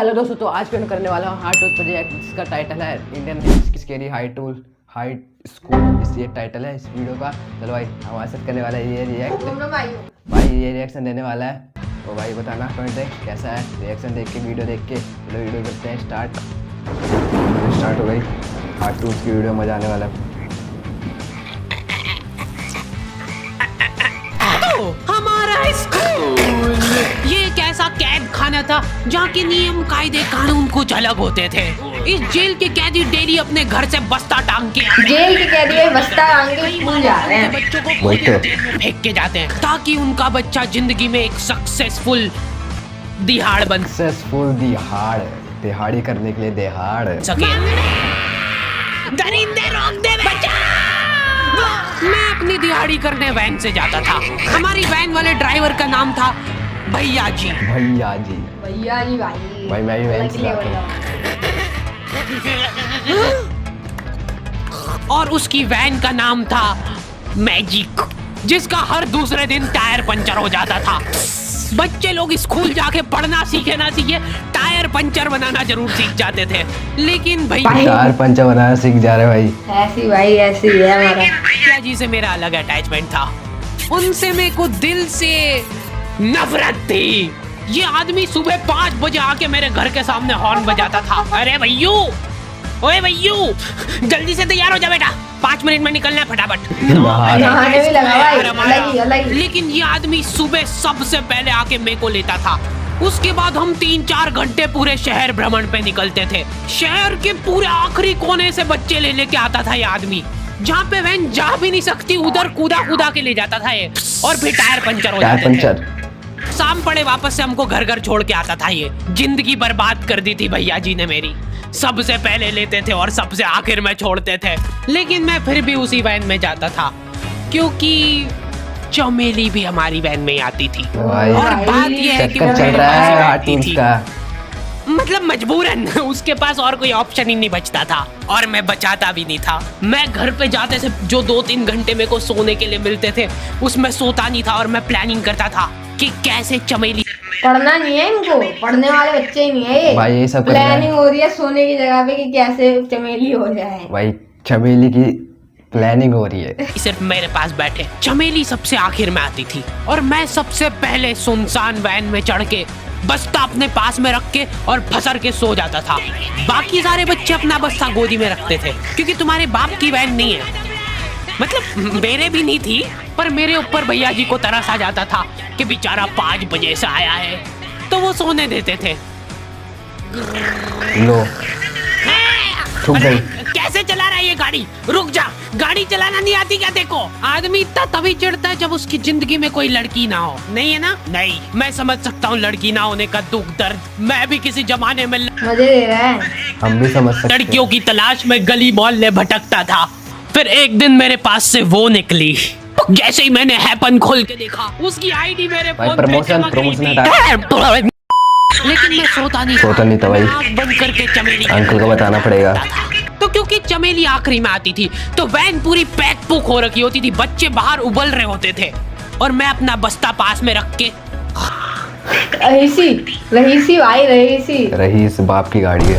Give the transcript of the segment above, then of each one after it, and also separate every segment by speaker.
Speaker 1: Hello दोस्तों, तो आज मैं करने वाला हूँ हार्ट टूल प्रोजेक्ट, जिसका टाइटल है इंडियन स्केरी हाइट स्कूल। इस ये टाइटल है इस वीडियो का। चलो भाई, हमारे साथ करने वाला है ये रिएक्ट। भाई ये रिएक्शन देने वाला है, तो भाई बताना कमेंट में कैसा है। रिएक्शन देख के, वीडियो देख के चलो वीडियो करते हैं स्टार्ट हो गई। हार्ट टूल्स की वीडियो मजा आने वाला है।
Speaker 2: हमारा स्कूल ये एक ऐसा कैद खाना था जहाँ के नियम कायदे कानून कुछ अलग होते थे। इस जेल के कैदी डेली अपने घर से बस्ता टांग के
Speaker 3: जेल के कैदी बस्ता टांग के स्कूल जा रहे हैं।
Speaker 2: बच्चों को जेल में फेंक के जाते हैं ताकि उनका बच्चा जिंदगी में एक सक्सेसफुल दिहाड़ बन
Speaker 1: दिहाड़ी करने के लिए दिहाड़
Speaker 2: सके। दरिंदे रोक दे बच्चा। मैं अपनी दिहाड़ी करने वैन से जाता था। हमारी वैन वाले ड्राइवर का नाम था भैया जी।
Speaker 1: भाई मैं भी वैन से जाता हूँ।
Speaker 2: और उसकी वैन का नाम था मैजिक, जिसका हर दूसरे दिन टायर पंचर हो जाता था। बच्चे लोग स्कूल जाके पढ़ना सीखे ना सीखे, टायर पंचर बनाना जरूर सीख जाते थे। लेकिन
Speaker 1: टायर पंचर बनाना सीख जा रहे भाई।
Speaker 3: ऐसी है हमारा।
Speaker 2: भैया जी से मेरा अलग अटैचमेंट था। उनसे मेरे को दिल से नफरत थी। ये आदमी सुबह 5 बजे आके मेरे घर के सामने हॉर्न बजाता था। अरे भैयू, ओए भैयू, जल्दी से तैयार हो जा बेटा, 5 मिनट में निकलना है फटाफट।
Speaker 3: नहाने भी लगा भाई।
Speaker 2: लेकिन ये आदमी सुबह सबसे पहले आके मेरे को लेता था। उसके बाद हम 3-4 घंटे पूरे शहर भ्रमण पे निकलते थे। शहर के पूरे आखिरी कोने से बच्चे ले लेके आता था ये आदमी। जहाँ पे वैन जा भी नहीं सकती उधर कूदा के ले जाता था ये, और फिर टायर पंचर हो जाते थे। शाम पड़े वापस से हमको घर छोड़ के आता था ये। जिंदगी बर्बाद कर दी थी भैया जी ने मेरी। सबसे पहले लेते थे और सबसे आखिर में छोड़ते थे। लेकिन मैं फिर भी उसी वैन में जाता था, क्योंकि चमेली भी हमारी वैन में आती थी। और बात यह है कि
Speaker 1: चल रहा है हार्ट टूल्स का,
Speaker 2: मतलब मजबूरन उसके पास और कोई ऑप्शन ही नहीं बचता था, और मैं बचाता भी नहीं था। मैं घर पे जाते से जो 2-3 घंटे मेरे को सोने के लिए मिलते थे, उसमें सोता नहीं था और मैं प्लानिंग करता था कि कैसे चमेली।
Speaker 3: पढ़ना नहीं है इनको, पढ़ने वाले बच्चे ही नहीं है ये।
Speaker 1: भाई ये सब
Speaker 3: प्लानिंग हो रही है सोने की जगह पे कि कैसे चमेली हो जाए।
Speaker 1: भाई चमेली की प्लानिंग हो रही है।
Speaker 2: सिर्फ मेरे पास बैठे। चमेली सबसे आखिर में आती थी और मैं सबसे पहले सुनसान वैन में चढ़ के बस्ता अपने पास में रख के और फसर के सो जाता था। बाकी सारे बच्चे अपना बस्ता गोदी में रखते थे, क्योंकि तुम्हारे बाप की वैन नहीं है। मतलब मेरे भी नहीं थी, पर मेरे ऊपर भैया जी को तरस आ जाता था कि बेचारा 5 बजे से आया है, तो वो सोने देते थे।
Speaker 1: लो
Speaker 2: कैसे चला रहा है ये गाड़ी? रुक जा, गाड़ी चलाना नहीं आती क्या? देखो, आदमी इतना तभी चिढ़ता है जब उसकी जिंदगी में कोई लड़की ना हो। नहीं है ना? नहीं, मैं समझ सकता हूँ लड़की ना होने का दुख दर्द। मैं भी किसी जमाने में
Speaker 3: मजे दे रहा है।
Speaker 1: हम भी समझ सकते हैं।
Speaker 2: लड़कियों की तलाश में गली मोहल्ले भटकता था। फिर एक दिन मेरे पास से वो निकली। जैसे ही मैंने हैपन खोल के देखा, उसकी आईडी मेरे फोन पे चमक रही थी। लेकिन मैं सोता नहीं था भाई। आँख बंद करके चमेली
Speaker 1: अंकल को बताना पड़ेगा।
Speaker 2: तो क्योंकि चमेली आखिरी में आती थी, तो वैन पूरी पैक पुक हो रखी होती थी। बच्चे बाहर उबल रहे होते थे और मैं अपना बस्ता पास में रख के।
Speaker 1: रहीस बाप की गाड़ी है।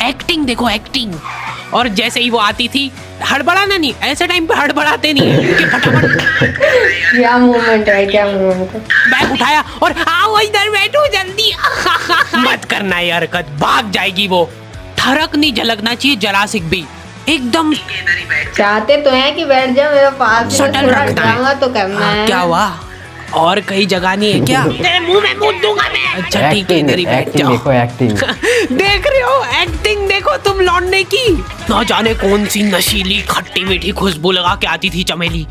Speaker 2: एक्टिंग देखो, एक्टिंग। और जैसे ही वो आती थी, हड़बड़ाना नहीं, ऐसे टाइम पे हड़बड़ाते नहीं है कि फटाफट।
Speaker 3: क्या मोमेंट है, क्या मोमेंट है।
Speaker 2: बैग उठाया और आओ इधर बैठो जल्दी। मत करना ये हरकत, भाग जाएगी वो। ठरक नहीं झलकना चाहिए जरा सिक भी। एकदम
Speaker 3: चाहते तो हैं कि बैठ जाओ मेरे पास,
Speaker 2: शटल रखना है
Speaker 3: तो करना है।
Speaker 2: क्या हुआ? और कहीं जगह नहीं है क्या? तेरे मुंह में मुंह दूंगा मैं। अच्छा ठीक है, इधर ही बैठ जाओ।
Speaker 1: देखो एक्टिंग।
Speaker 2: देख रहे हो एक्टिंग? देखो तुम लौंडे की। ना जाने कौन सी नशीली खट्टी मीठी खुशबू लगा के आती थी चमेली।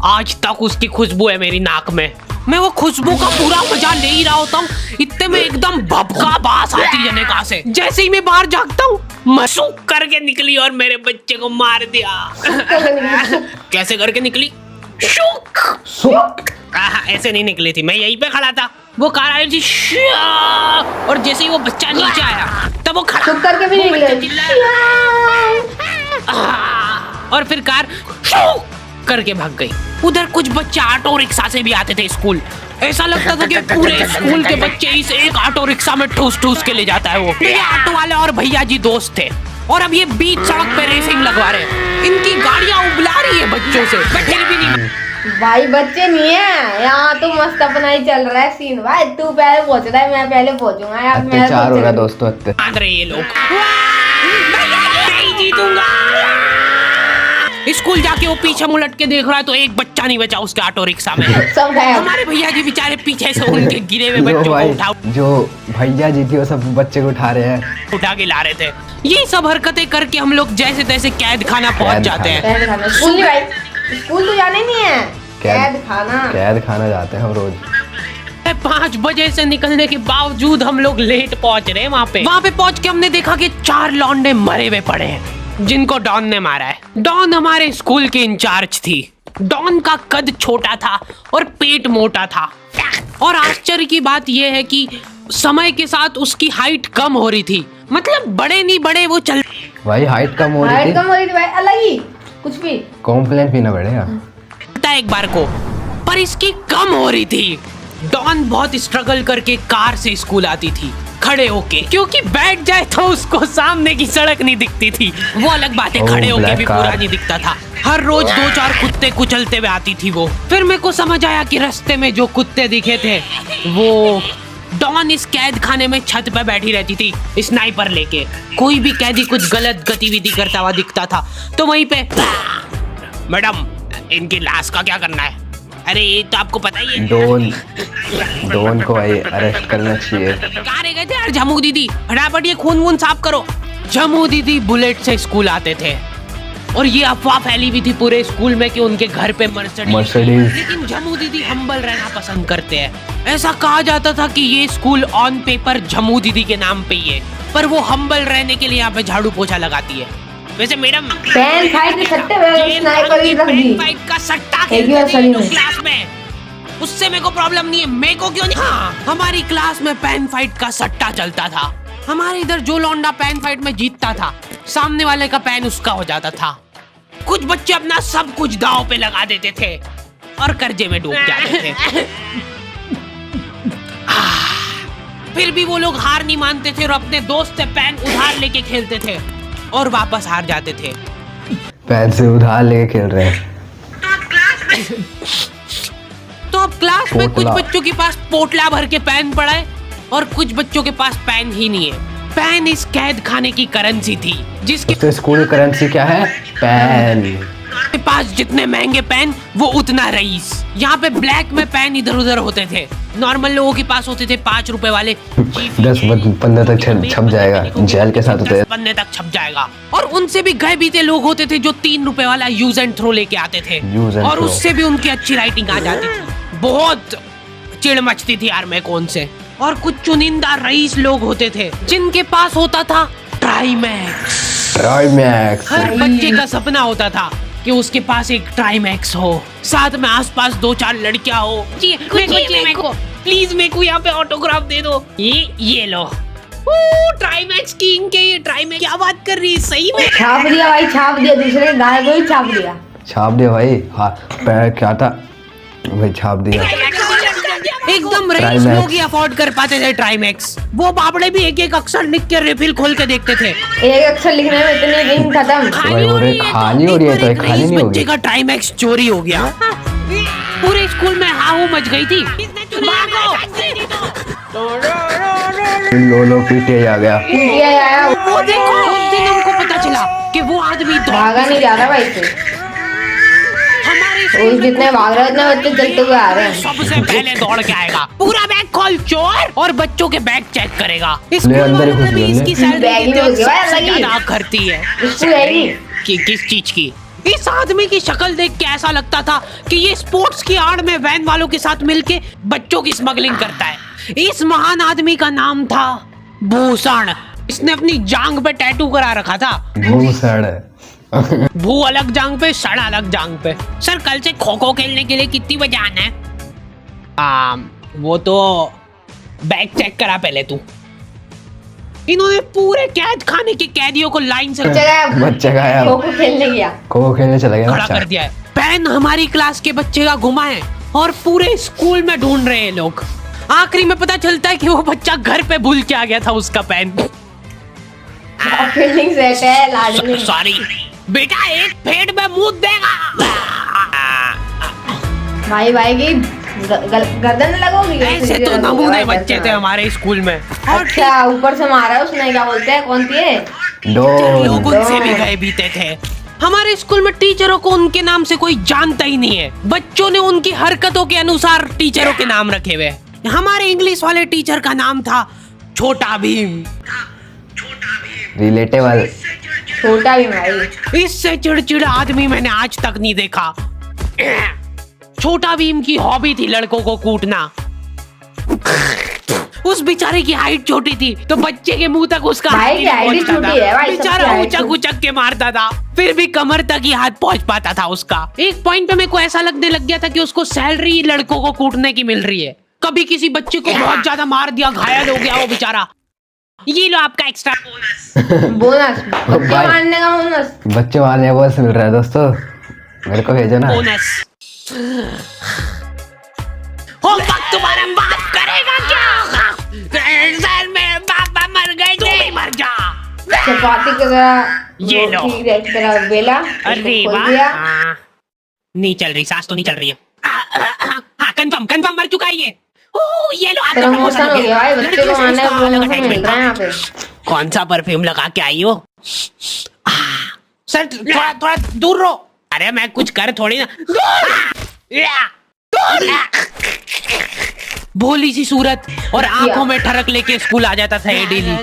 Speaker 2: आज तक उसकी खुशबू है मेरी नाक में। मैं वो खुशबू का पूरा मजा ले ही रहा होता हूँ, इतने में एकदम भभका बास आती जनेका से। जैसे ही मैं बाहर जागता हूँ, मसूक करके निकली और मेरे बच्चे को मार दिया। कैसे करके निकली? शुक। ऐसे नहीं निकली थी, मैं यहीं पे खड़ा था, वो कार आई थी और जैसे ही वो बच्चा नीचे आया तब वो खड़ा
Speaker 3: करके भी निकले।
Speaker 2: और फिर कार करके भाग गई। उधर कुछ बच्चे ऑटो रिक्शा से भी आते थे स्कूल। ऐसा लगता था कि पूरे स्कूल के बच्चे इस एक ऑटो रिक्शा में ठूस ठूस के ले जाता है वो। ये ऑटो वाले और भैया जी दोस्त थे और अब ये बीच सड़क पे रेसिंग लगवा रहे। इनकी गाड़ियां उबला रही है बच्चों से, फिर भी नहीं।
Speaker 3: भाई बच्चे नहीं है यहाँ, तो मस्त अपना ही चल रहा है सीन। भाई तू पहले पहुंच रहा है, मैं पहले पहुंचूंगा यार।
Speaker 1: अत्याचार हो रहा है दोस्तों,
Speaker 2: मान रहे ये लोग। नहीं जीतूंगा। स्कूल जाके वो पीछे मुलट के देख रहा है तो एक बच्चा नहीं बचा उसके ऑटो रिक्शा में।
Speaker 3: सब है
Speaker 2: हमारे भैया जी बेचारे पीछे से उनके गिरे हुए बच्चों को उठा
Speaker 1: जो भैया जी थी वो सब बच्चे को उठा रहे हैं,
Speaker 2: उठा के ला रहे थे। ये सब हरकतें करके हम लोग जैसे तैसे कैद खाना पहुंच जाते हैं।
Speaker 3: कैद खाना स्कूल नहीं भाई, स्कूल तो जाने नहीं है, कैद खाना जाते हैं हम रोज।
Speaker 2: 5 बजे से निकलने के बावजूद हम लोग लेट पहुंच रहे हैं वहाँ पे पहुंच के हमने देखा कि 4 लौंडे मरे हुए पड़े हैं जिनको डॉन ने मारा है। डॉन हमारे स्कूल की इंचार्ज थी। डॉन का कद छोटा था और पेट मोटा था और आश्चर्य की बात यह है कि समय के साथ उसकी हाइट कम हो रही थी। मतलब बड़े नहीं बड़े वो चल
Speaker 1: भाई हाइट कम हो रही थी
Speaker 3: भाई, अलग ही कुछ भी
Speaker 1: कॉम्प्लेन भी ना बढ़ेगा
Speaker 2: एक बार को, पर इसकी कम हो रही थी। डॉन बहुत स्ट्रगल करके कार से स्कूल आती थी खड़े होके, क्योंकि बैठ जाए तो उसको सामने की सड़क नहीं दिखती थी। वो अलग बात है, खड़े होके भी पूरा नहीं दिखता था। हर रोज 2-4 कुत्ते कुचलते हुए आती थी वो। फिर मेरे को समझ आया कि रास्ते में जो कुत्ते दिखे थे वो डॉन इस कैद खाने में छत पे बैठी रहती थी स्नाइपर लेके। कोई भी कैदी कुछ गलत गतिविधि करता हुआ दिखता था तो वहीं पे, मैडम इनकी लाश का क्या करना है? अरे ये तो आपको पता ही है।
Speaker 1: डॉन को अरेस्ट करना चाहिए।
Speaker 2: कहाँ रह गए थे यार झमू दीदी? फटाफट ये खून वून साफ करो। झमू दीदी बुलेट से स्कूल आते थे और ये अफवाह फैली हुई थी पूरे स्कूल में कि उनके घर पे मर्सिडीज। लेकिन झमू दीदी हम्बल रहना पसंद करते हैं। ऐसा कहा जाता था कि ये स्कूल ऑन पेपर झमू दीदी के नाम पे ही है, पर वो हम्बल रहने के लिए यहाँ पे झाड़ू पोछा लगाती है। वैसे मैडम
Speaker 3: पेन फाइट के सट्टे में स्नाइपर भी रख दी,
Speaker 2: फाइट का सट्टा खेलते थे क्लास में। उससे मेरे को प्रॉब्लम नहीं है, मेरे को क्यों नहीं? हाँ, हमारी क्लास में पेन फाइट का सट्टा चलता था। हमारे इधर जो लौंडा पेन फाइट में जीतता था सामने वाले का पेन उसका हो जाता था। कुछ बच्चे अपना सब कुछ दांव पे लगा देते थे और कर्जे में डूब जाते थे। फिर भी वो लोग हार नहीं मानते थे और अपने दोस्त से पेन उधार लेके खेलते थे और वापस हार जाते थे।
Speaker 1: पेन से उधार लेके खेल रहे हैं।
Speaker 2: तो अब क्लास में कुछ बच्चों के पास पोटला भर के पेन पड़ा है और कुछ बच्चों के पास पेन ही नहीं है। पेन इस कैद खाने की करेंसी थी जिसके
Speaker 1: तो स्कूल करेंसी क्या है? पेन।
Speaker 2: के पास जितने महंगे पेन वो उतना रईस। यहाँ पे ब्लैक में पेन इधर उधर होते थे। नॉर्मल लोगों के पास होते थे 5 रुपए वाले,
Speaker 1: 10-15 तक छप जाएगा, जेल के साथ होते हैं,
Speaker 2: 10 पन्ने तक छप जाएगा। और उनसे भी गए बीते लोग होते थे जो 3 रुपए वाला यूज एंड थ्रो लेके आते थे और उससे भी उनकी अच्छी राइटिंग आ जाती थी। बहुत चिढ़ मचती थी यार मैं कौन से। और कुछ चुनिंदा रईस लोग होते थे जिनके पास होता था ट्राईमैक्स। हर बच्चे का सपना होता था कि उसके पास एक ट्राईमैक्स हो, साथ में आसपास 2-4 लड़कियां हो। प्लीज मेरे को यहाँ पे ऑटोग्राफ दे दो। ये लो ट्राईमैक्स किंग के। ये ट्राईमैक्स क्या बात कर रही है? सही में
Speaker 3: छाप दिया भाई, छाप दिया, दूसरे गाय को ही छाप दिया भाई। हाँ क्या था भाई, छाप दिया।
Speaker 2: एकदम रईस लोग ही अफोर्ड कर पाते थे ट्राईमैक्स। वो बाबड़े भी एक अक्षर लिख के रिफिल खोल के देखते थे।
Speaker 3: एक अक्षर लिखने में इतने दिन खत्म।
Speaker 1: खाली हो रही है तो खाली नहीं होगी।
Speaker 2: बच्चे का ट्राईमैक्स चोरी हो गया। पूरे स्कूल में हाहू मच गई थी।
Speaker 1: लोलो पीटे आ गया।
Speaker 2: वो देखो उस दिन हमको पता चला कि वो आदमी
Speaker 3: भागा नहीं जा रहा भाई से। जितने भाग रहे उतने बच्चे चलते हुए आ रहे हैं।
Speaker 2: सबसे पहले दौड़ के आएगा, पूरा बैग खोल चोर, और बच्चों के बैग चेक करेगा। इसकी सैलरी ज्यादा करती है। किस चीज की? इस आदमी की शक्ल देख के ऐसा लगता था कि ये स्पोर्ट्स की आड़ में वैन वालों के साथ मिलके बच्चों की स्मगलिंग करता है। इस महान आदमी का नाम था भूषण। इसने अपनी जांग पे टैटू करा रखा था
Speaker 1: भूषण।
Speaker 2: भू अलग जांग पे, सड़ अलग जांग पे। सर कल से खो खो खेलने के लिए कितनी बजे आना है? वो तो बैग चेक करा पहले तू। इन्होंने पूरे कैद खाने के कैदियों को लाइन से
Speaker 1: बच्चा गाया,
Speaker 3: खो खो खेलने गया,
Speaker 1: खो खो खेलने चला गया,
Speaker 2: खड़ा कर दिया है। पेन हमारी क्लास के बच्चे का गुमा है और पूरे स्कूल में ढूंढ रहे हैं लोग। आखिरी में पता चलता है कि वो बच्चा घर पे भूल के आ गया था उसका पेन।
Speaker 3: फीलिंग सेट है लाडली।
Speaker 2: सॉरी बेटा, एक फेड में मुंह देगा।
Speaker 3: भाई भाई की गर्दन लगोगी।
Speaker 2: ऐसे तो नमूने बच्चे थे हमारे स्कूल में।
Speaker 3: अच्छा, ऊपर से मारा उसने, क्या बोलते हैं, कौन थी ये?
Speaker 2: लोग उनसे भी गए बीते थे। हमारे स्कूल में टीचरों को उनके नाम से कोई जानता ही नहीं है। बच्चों ने उनकी हरकतों के अनुसार टीचरों के नाम रखे हुए। हमारे इंग्लिश वाले टीचर का नाम था छोटा भीम।
Speaker 1: रिलेटेबल।
Speaker 3: छोटा भी भाई।
Speaker 2: इससे चिड़चिड़ा आदमी मैंने आज तक नहीं देखा। छोटा भीम की हॉबी थी लड़कों को कूटना। उस बेचारे की हाइट छोटी थी तो बच्चे के मुंह तक उसका
Speaker 3: भाई की हाइट छोटी है भाई।
Speaker 2: बेचारा ऊंचा उचक के मारता था, फिर भी कमर तक ही हाथ पहुंच पाता था उसका। एक पॉइंट पे मेरे को ऐसा लगने लग गया था कि उसको सैलरी लड़कों को कूटने की मिल रही है। कभी किसी बच्चे को बहुत ज्यादा मार दिया, घायल हो गया वो बेचारा, ये लो आपका एक्स्ट्रा
Speaker 3: बोनस। बच्चे मारने का बोनस।
Speaker 1: बच्चे मारने का बोनस मिल रहा है दोस्तों, मेरे को भेजो ना।
Speaker 2: बोनस। होमवर्क तुम्हारा बाप करेगा क्या? सर मेरे पापा मर गए थे। तू भी मर जा।
Speaker 3: चपाती की तरह
Speaker 2: ये लो।
Speaker 3: रोटी की तरह बेला।
Speaker 2: अरे
Speaker 3: खोल
Speaker 2: वाह।
Speaker 3: दिया।
Speaker 2: नहीं चल रही, सांस तो नहीं चल रही है। हाँ कंफर्म मर चुका है ये। ओह ये लो आपका
Speaker 3: प्रमोशन हो गया भाई। बच्चे को मारने का
Speaker 2: लड़कियों से
Speaker 3: बोनस मिल रहा है यहाँ पे।
Speaker 2: कौन सा परफ्यूम लगा के आई हो? सर थोड़ा दूर रहो। अरे मैं कुछ कर थोड़ी ना। भोली सी सूरत और आंखों में ठरक लेके स्कूल आ जाता था ये daily.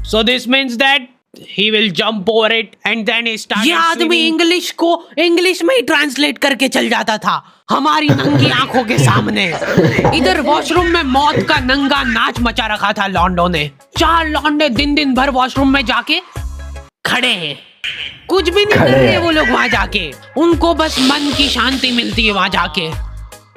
Speaker 2: So this means that he will jump over it and then he started ये आदमी इंग्लिश को इंग्लिश में ही ट्रांसलेट करके चल जाता था हमारी नंगी आंखों के सामने। इधर वॉशरूम में मौत का नंगा नाच मचा रखा था लॉन्डो ने। 4 लॉन्डे दिन भर वॉशरूम में जाके खड़े हैं, कुछ भी नहीं कर रहे वो लोग वहां जाके। उनको बस मन की शांति मिलती है वहां जाके।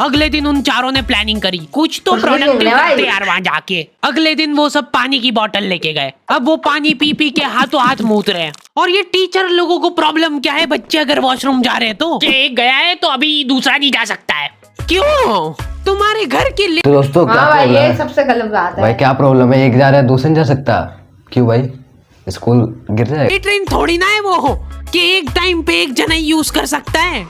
Speaker 2: अगले दिन उन चारों ने प्लानिंग करी कुछ तो प्रोडक्टिव करते यार वहां जाके। अगले दिन वो सब पानी की बोतल लेके गए। अब वो पानी पी पी के हाथों हाथ मूत रहे हैं। और ये टीचर लोगों को प्रॉब्लम क्या है, बच्चे अगर वॉशरूम जा रहे हैं तो एक गया है तो अभी दूसरा नहीं जा सकता है। क्यों? तुम्हारे घर के लिए।
Speaker 1: तो दोस्तों क्या
Speaker 3: भाई
Speaker 1: प्रॉब्लम
Speaker 3: ये
Speaker 1: है?
Speaker 3: सबसे गलत बात है
Speaker 1: भाई क्या प्रॉब्लम है? एक जा रहा है दूसरे नहीं जा सकता, क्यों भाई? स्कूल गिर जाएगा?
Speaker 2: ये ट्रेन थोड़ी ना है वो कि एक टाइम पे एक जना यूज कर सकता है।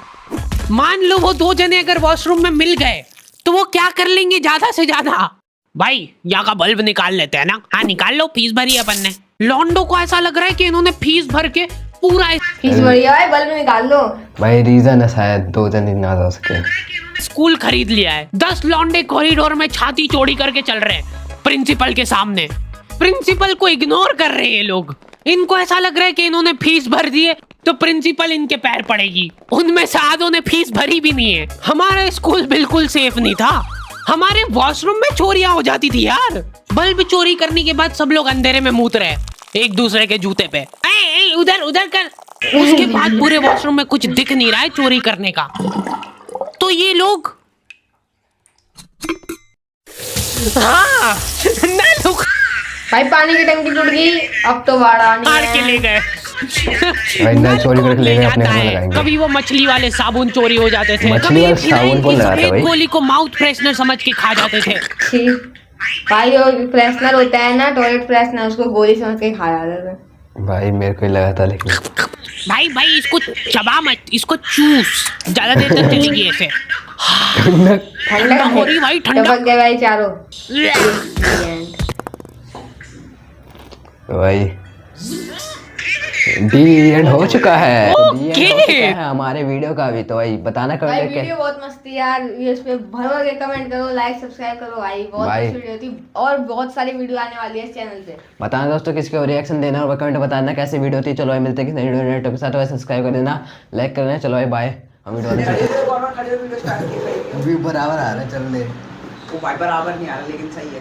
Speaker 2: मान लो वो 2 जने अगर वॉशरूम में मिल गए तो वो क्या कर लेंगे ज्यादा से ज्यादा? भाई यहाँ का बल्ब निकाल लेते हैं ना। हाँ निकाल लो, फीस भरी अपन ने। लॉन्डो को ऐसा लग रहा है कि इन्होंने फीस भर के पूरा
Speaker 3: फीस बढ़िया है, बल्ब निकाल लो।
Speaker 1: भाई रीजन है शायद 2 जन ना जा सके।
Speaker 2: स्कूल खरीद लिया है। 10 लॉन्डे कॉरिडोर में छाती चौड़ी करके चल रहे हैं प्रिंसिपल के सामने। प्रिंसिपल को इग्नोर कर रहे हैं ये लोग। इनको ऐसा लग रहा है कि इन्होंने फीस भर दी है तो प्रिंसिपल इनके पैर पड़ेगी। उनमें से आधों ने फीस भरी भी नहीं है। हमारा स्कूल बिल्कुल सेफ नहीं था। हमारे वॉशरूम में चोरियां हो जाती थी यार। बल्ब चोरी करने के बाद सब लोग अंधेरे में मूत रहे एक दूसरे के जूते पे। उधर कर। उसके बाद पूरे वॉशरूम में कुछ दिख नहीं रहा है चोरी करने का। तो ये लोग हाँ
Speaker 3: भाई पानी की टंकी टूट गई, अब तो बाढ़ आनी
Speaker 2: हार के ले गए।
Speaker 1: चोरी करके ले गए, अपने घर में लगाएंगे।
Speaker 2: कभी वो मछली वाले साबुन चोरी हो जाते थे,
Speaker 1: मछली
Speaker 2: कभी
Speaker 1: वाले
Speaker 2: फिनाइल
Speaker 1: साबुन कौन
Speaker 2: की
Speaker 1: लगाता है
Speaker 2: सफेद
Speaker 1: भाई?
Speaker 2: गोली को माउथ फ्रेशनर समझ के खा जाते थे।
Speaker 3: छी। भाई वो फ्रेशनर होता है ना, टॉयलेट फ्रेशनर, उसको गोली समझ के खा जाते थे।
Speaker 1: भाई मेरे को ही लगा था लेकिन।
Speaker 2: भाई इसको चबा मत, इसको चूस, ज्यादा देर तक चलेगी ऐसे।
Speaker 3: ठंडा
Speaker 2: हो रही भाई, ठंडा।
Speaker 3: टपक गए भाई चारों।
Speaker 1: भाई डी एंड हो चुका है।
Speaker 2: ओके।
Speaker 1: हमारे वीडियो का भी। तो भाई बताना
Speaker 3: भाई
Speaker 1: कमेंट
Speaker 3: वीडियो बहुत मस्त थी यार। ये इस पे भर भर के कमेंट करो, लाइक सब्सक्राइब करो भाई। बहुत
Speaker 1: भाई।
Speaker 3: अच्छी वीडियो थी और बहुत सारी वीडियो आने वाली है इस चैनल पे।
Speaker 1: बताना दोस्तों किसके रिएक्शन देना और कमेंट बताना कैसी वीडियो थी। चलो भाई मिलते हैं किसी नई वीडियो के साथ। सब्सक्राइब कर देना, लाइक कर देना। चलो भाई बाय। हम वीडियो बराबर आ रहा है, चल ले।
Speaker 4: वो भाई बराबर नहीं आ रहा लेकिन सही है।